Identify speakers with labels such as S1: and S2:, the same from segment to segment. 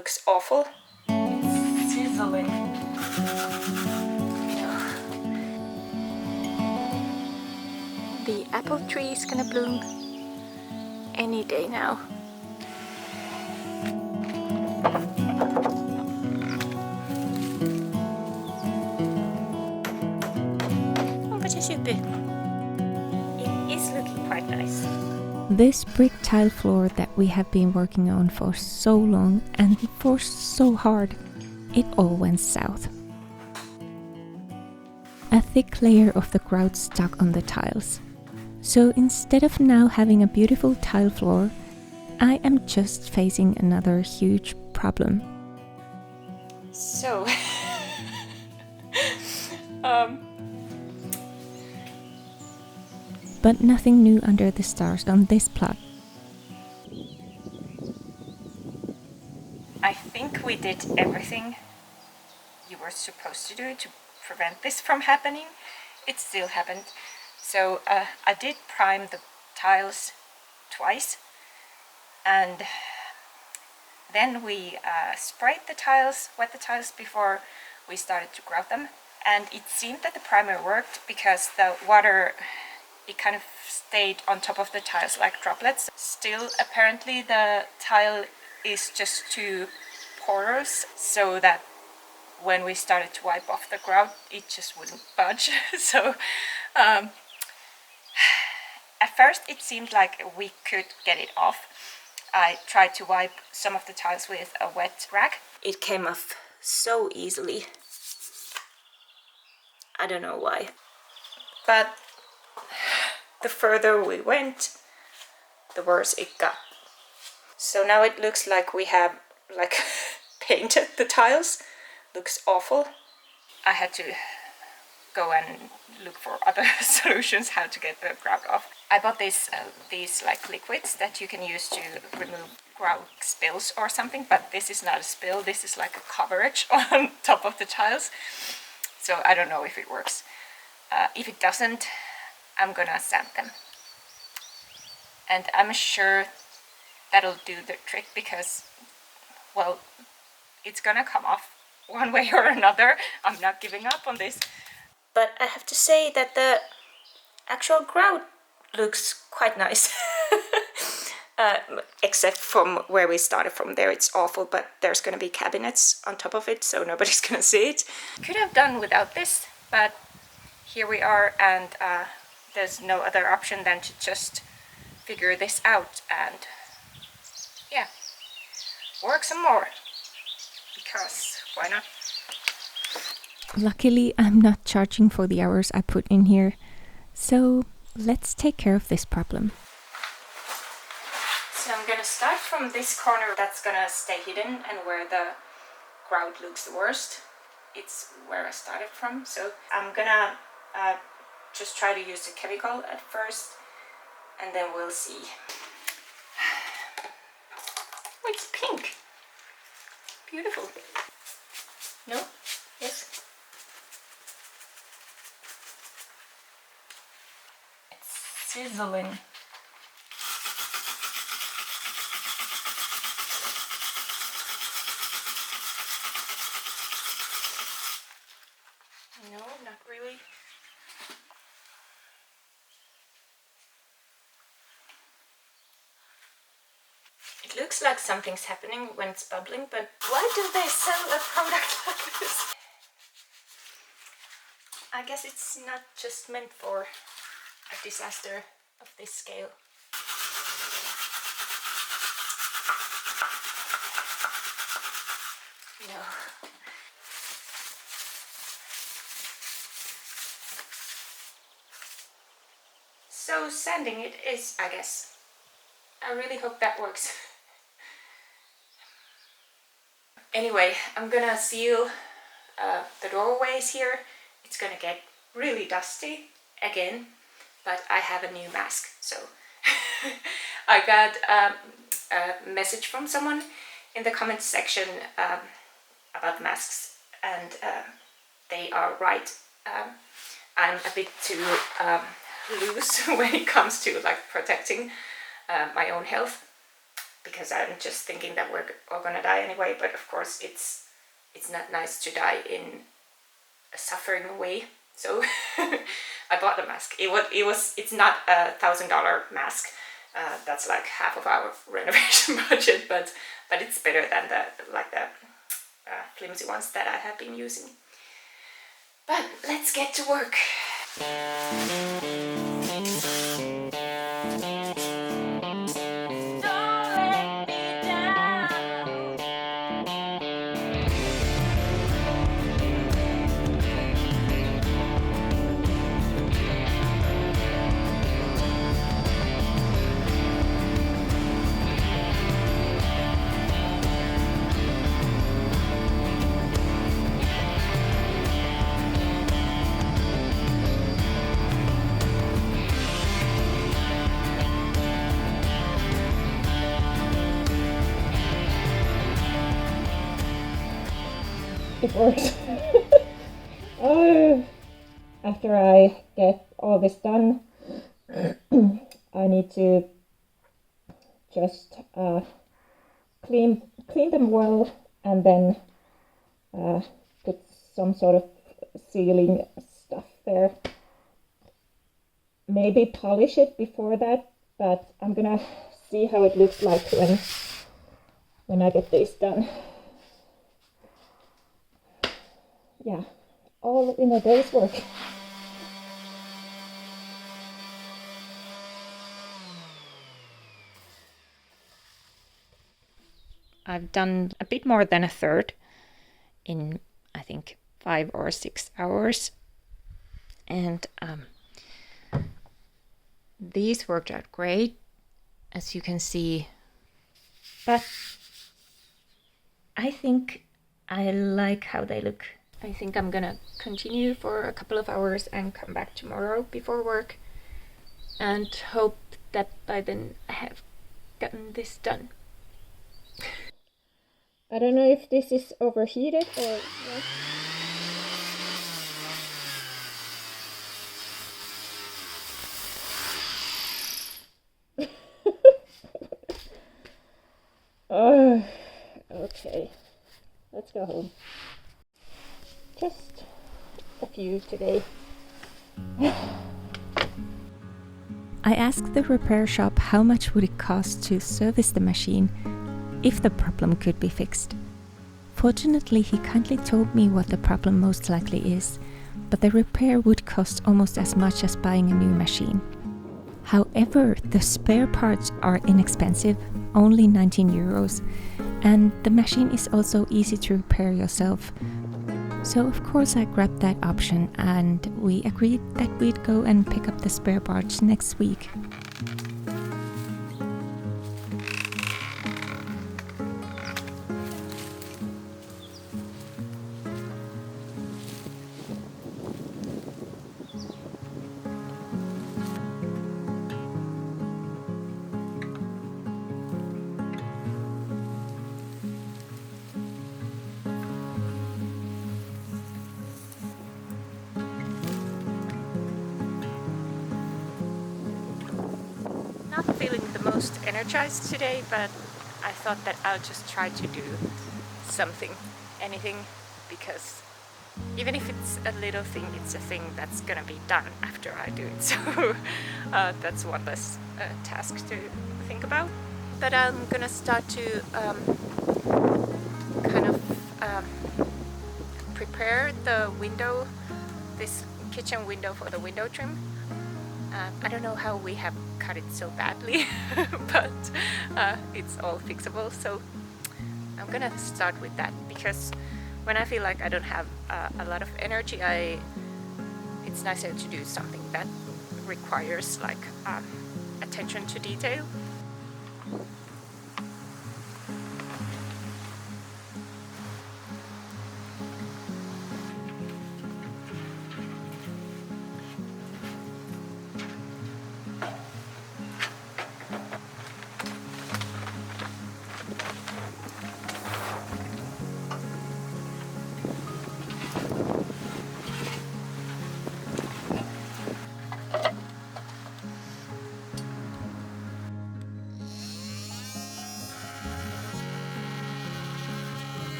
S1: looks awful. It's sizzling. The apple tree is gonna bloom any day now. It is looking quite nice.
S2: This brick tile floor that we have been working on for so long and for so hard, it all went south. A thick layer of the grout stuck on the tiles. So instead of now having a beautiful tile floor, I am just facing another huge problem.
S1: So,
S2: But nothing new under the stars on this plot.
S1: I think we did everything you were supposed to do to prevent this from happening. It still happened. So I did prime the tiles twice, and then we sprayed the tiles, wet the tiles before we started to grout them. And it seemed that the primer worked because the water, it kind of stayed on top of the tiles like droplets. Still, apparently the tile is just too porous, so that when we started to wipe off the grout, it just wouldn't budge. So at first it seemed like we could get it off. I tried to wipe some of the tiles with a wet rag. It came off so easily. I don't know why. But the further we went, the worse it got. So now it looks like we have painted the tiles. Looks awful. I had to go and look for other solutions how to get the grout off. I bought these liquids that you can use to remove grout spills or something, but this is not a spill, this is like a coverage on top of the tiles. So I don't know if it works. If it doesn't, I'm gonna sand them. And I'm sure that'll do the trick because, well, it's gonna come off one way or another. I'm not giving up on this. But I have to say that the actual grout looks quite nice. Except from where we started from there, it's awful, but there's gonna be cabinets on top of it, so nobody's gonna see it. Could have done without this, but here we are, and there's no other option than to just figure this out and, yeah, work some more. Because why not?
S2: Luckily, I'm not charging for the hours I put in here, so let's take care of this problem.
S1: So I'm gonna start from this corner that's gonna stay hidden and where the grout looks the worst. It's where I started from, so I'm gonna just try to use the chemical at first, and then we'll see. Oh, it's pink. Beautiful. No? Yes? It's sizzling. No, not really. It looks like something's happening when it's bubbling, but why do they sell a product like this? I guess it's not just meant for a disaster of this scale. No. So sanding it is, I guess. I really hope that works. Anyway, I'm gonna seal the doorways here. It's gonna get really dusty again, but I have a new mask, so I got a message from someone in the comments section about masks, and they are right. I'm a bit too loose when it comes to like protecting my own health. because I'm just thinking that we're all gonna die anyway. But of course, it's not nice to die in a suffering way. So I bought the mask. It's not $1,000 mask. That's like half of our renovation budget, but it's better than the flimsy ones that I have been using. But let's get to work. It works. After I get all this done, I need to just clean them well, and then put some sort of sealing stuff there. Maybe polish it before that, but I'm gonna see how it looks like when I get this done. Yeah, all in a day's work. I've done a bit more than a third in, I think, 5 or 6 hours. And these worked out great, as you can see. But I think I like how they look. I think I'm gonna continue for a couple of hours and come back tomorrow before work and hope that by then I have gotten this done. I don't know if this is overheated or what. Oh, okay. Let's go home. Just a few today.
S2: I asked the repair shop how much would it cost to service the machine if the problem could be fixed. Fortunately, he kindly told me what the problem most likely is, but the repair would cost almost as much as buying a new machine. However, the spare parts are inexpensive, only 19 euros, and the machine is also easy to repair yourself. So of course I grabbed that option, and we agreed that we'd go and pick up the spare parts next week.
S1: Not feeling the most energized today, but I thought that I'll just try to do something, anything, because even if it's a little thing, it's a thing that's gonna be done after I do it. So that's one less task to think about. But I'm gonna start to kind of prepare the window, this kitchen window for the window trim. I don't know how we have cut it so badly, but it's all fixable. So I'm gonna start with that, because when I feel like I don't have a lot of energy, it's nicer to do something that requires like attention to detail.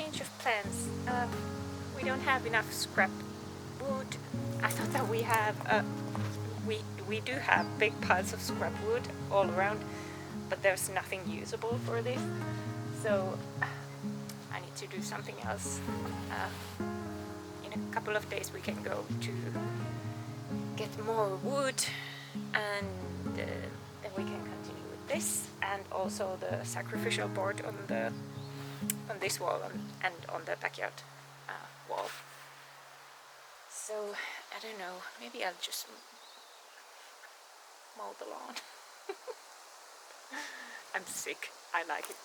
S1: change of plans. We don't have enough scrap wood. I thought that we do have big piles of scrap wood all around, but there's nothing usable for this. So I need to do something else. In a couple of days we can go to get more wood, and then we can continue with this, and also the sacrificial board on this wall and on the backyard wall. So I don't know, maybe I'll just mow the lawn. I'm sick, I like it.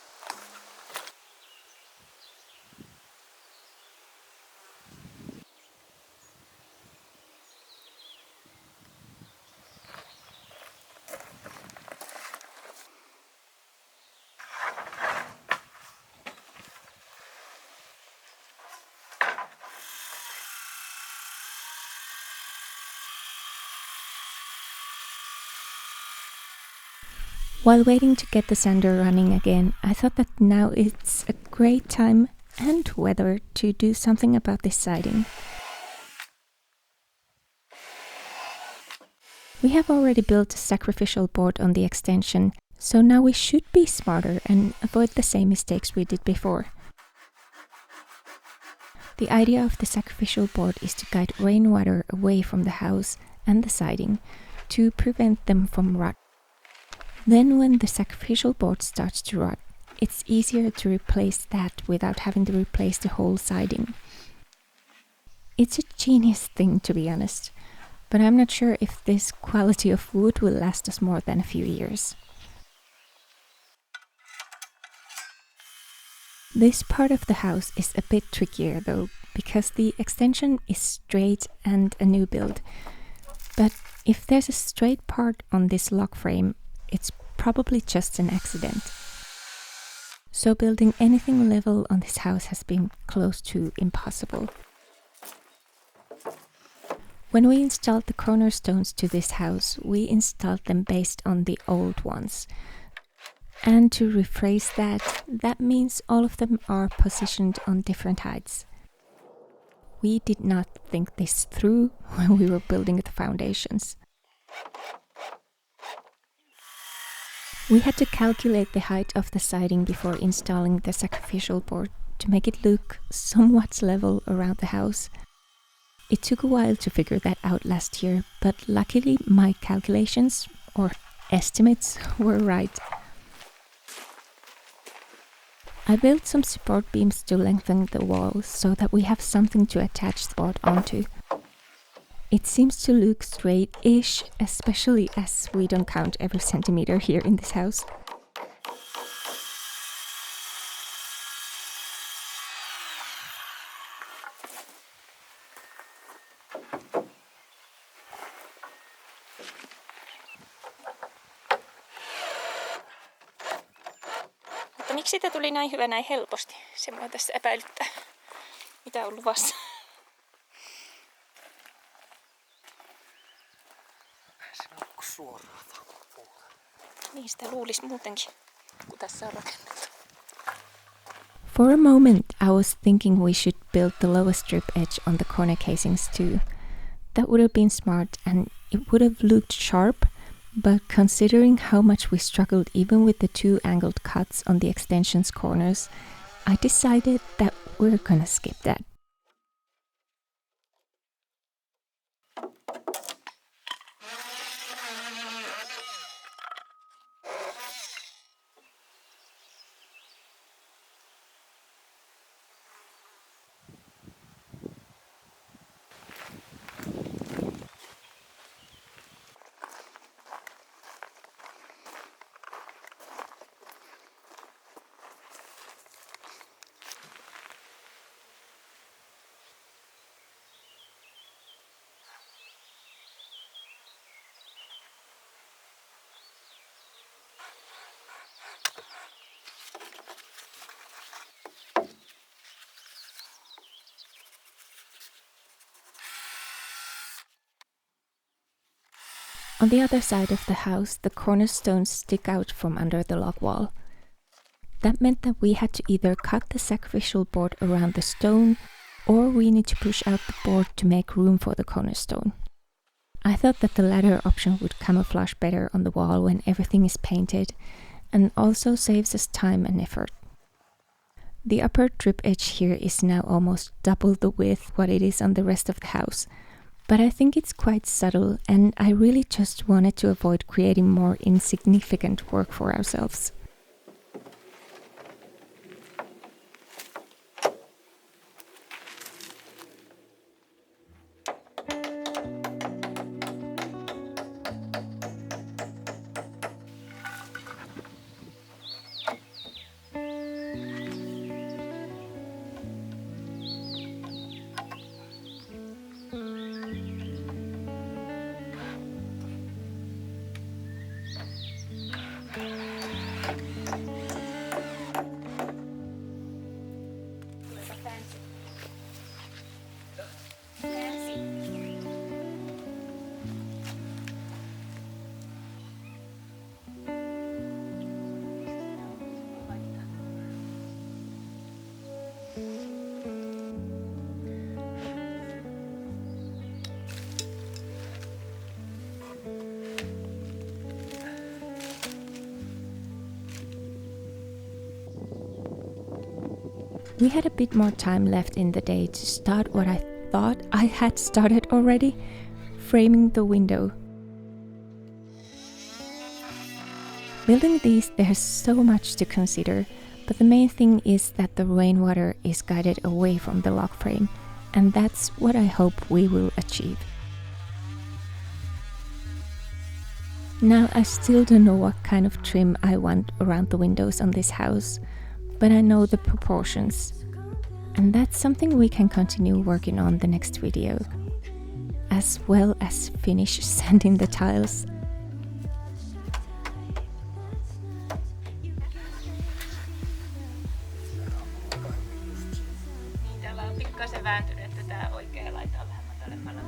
S2: While waiting to get the sander running again, I thought that now it's a great time and weather to do something about this siding. We have already built a sacrificial board on the extension, so now we should be smarter and avoid the same mistakes we did before. The idea of the sacrificial board is to guide rainwater away from the house and the siding to prevent them from rot. Then when the sacrificial board starts to rot, it's easier to replace that without having to replace the whole siding. It's a genius thing, to be honest, but I'm not sure if this quality of wood will last us more than a few years. This part of the house is a bit trickier though, because the extension is straight and a new build. But if there's a straight part on this log frame, it's probably just an accident. So building anything level on this house has been close to impossible. When we installed the cornerstones to this house, we installed them based on the old ones. And to rephrase that means all of them are positioned on different heights. We did not think this through when we were building the foundations. We had to calculate the height of the siding before installing the sacrificial board to make it look somewhat level around the house. It took a while to figure that out last year, but luckily my calculations, or estimates, were right. I built some support beams to lengthen the wall so that we have something to attach the board onto. It seems to look straight-ish, especially as we don't count every centimeter here in this house.
S1: Mutta miksi siitä tuli näin hyvä näin helposti? Se mua tässä epäilyttää. Mitä on luvassa?
S3: Suoraan puuta.
S1: Niin sitä luulisi muutenkin, kun tässä on rakennettu.
S2: For a moment I was thinking we should build the lower strip edge on the corner casings too. That would have been smart and it would have looked sharp, but considering how much we struggled even with the two angled cuts on the extension's corners, I decided that we're gonna skip that. On the other side of the house, the cornerstones stick out from under the log wall. That meant that we had to either cut the sacrificial board around the stone, or we need to push out the board to make room for the cornerstone. I thought that the latter option would camouflage better on the wall when everything is painted, and also saves us time and effort. The upper drip edge here is now almost double the width what it is on the rest of the house, but I think it's quite subtle, and I really just wanted to avoid creating more insignificant work for ourselves. We had a bit more time left in the day to start what I thought I had started already, framing the window. Building these, there's so much to consider, but the main thing is that the rainwater is guided away from the log frame, and that's what I hope we will achieve. Now I still don't know what kind of trim I want around the windows on this house, but I know the proportions, and that's something we can continue working on the next video, as well as finish sanding the tiles.
S1: Täällä on pikkasen vääntynyt, että tää oikea laita vähän matalemmalla.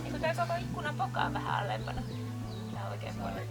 S1: Eikö tää koko ikkuna pokaa vähän alempana? Tää oikein puolella.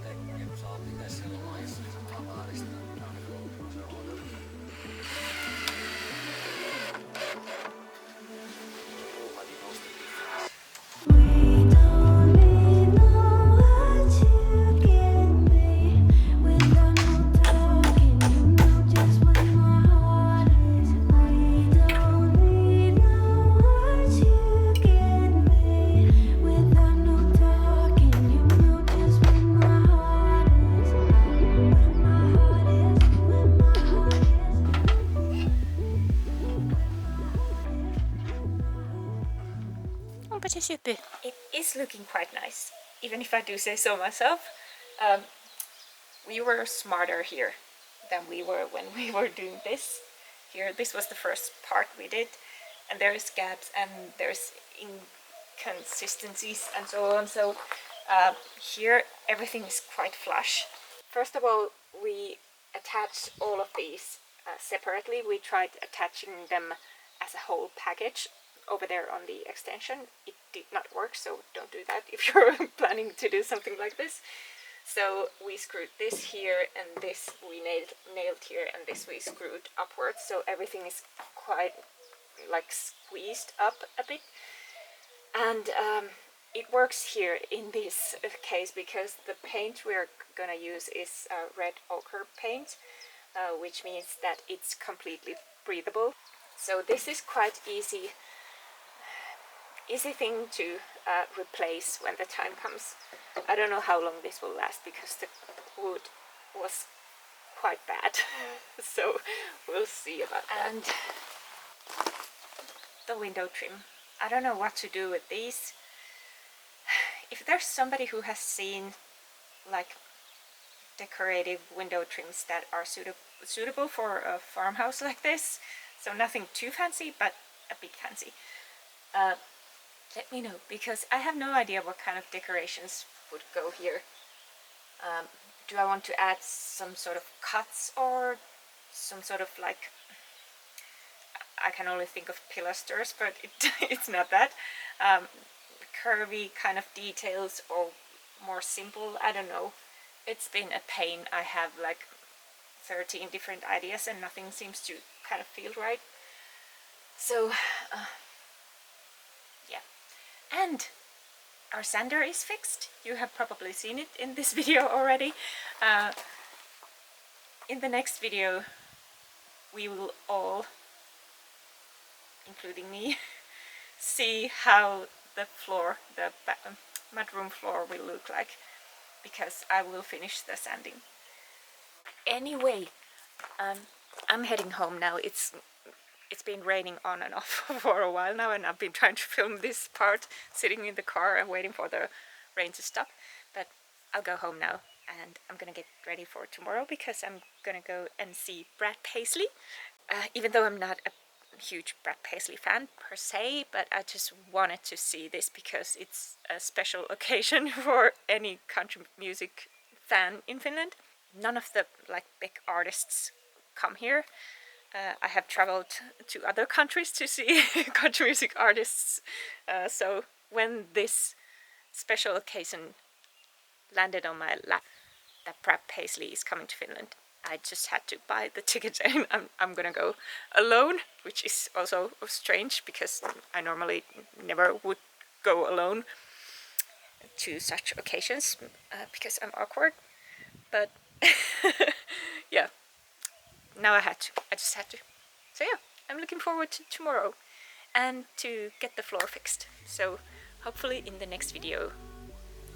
S1: It is looking quite nice, even if I do say so myself. We were smarter here than we were when we were doing this. Here, this was the first part we did, and there's gaps and there's inconsistencies and so on. So here everything is quite flush. First of all, we attached all of these separately. We tried attaching them as a whole package over there on the extension. It did not work, so don't do that if you're planning to do something like this. So we screwed this here, and this we nailed here, and this we screwed upwards, so everything is quite like squeezed up a bit. And it works here in this case because the paint we're gonna use is red ochre paint, which means that it's completely breathable. So this is quite easy thing to replace when the time comes. I don't know how long this will last because the wood was quite bad. So we'll see about that. And the window trim. I don't know what to do with these. If there's somebody who has seen like decorative window trims that are suitable for a farmhouse like this, so nothing too fancy but a bit fancy, let me know, because I have no idea what kind of decorations would go here. Do I want to add some sort of cuts or some sort of like, I can only think of pilasters, but it's not that, curvy kind of details, or more simple. I don't know. It's been a pain. I have like 13 different ideas and nothing seems to kind of feel right. So yeah, and our sander is fixed. You have probably seen it in this video already. In the next video we will all, including me, see how the floor, the mudroom floor will look like, because I will finish the sanding. Anyway, I'm heading home now. It's been raining on and off for a while now, and I've been trying to film this part sitting in the car and waiting for the rain to stop. But I'll go home now, and I'm gonna get ready for tomorrow because I'm gonna go and see Brad Paisley. Even though I'm not a huge Brad Paisley fan per se, but I just wanted to see this because it's a special occasion for any country music fan in Finland. None of the like big artists come here. I have traveled to other countries to see country music artists, so when this special occasion landed on my lap that Brad Paisley is coming to Finland, I just had to buy the ticket, and I'm gonna go alone, which is also strange because I normally never would go alone to such occasions because I'm awkward. But yeah, now I just had to. So yeah, I'm looking forward to tomorrow and to get the floor fixed. So hopefully in the next video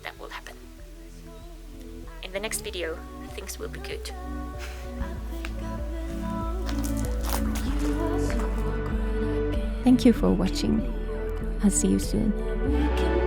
S1: that will happen. In the next video things will be good.
S2: Thank you for watching. I'll see you soon.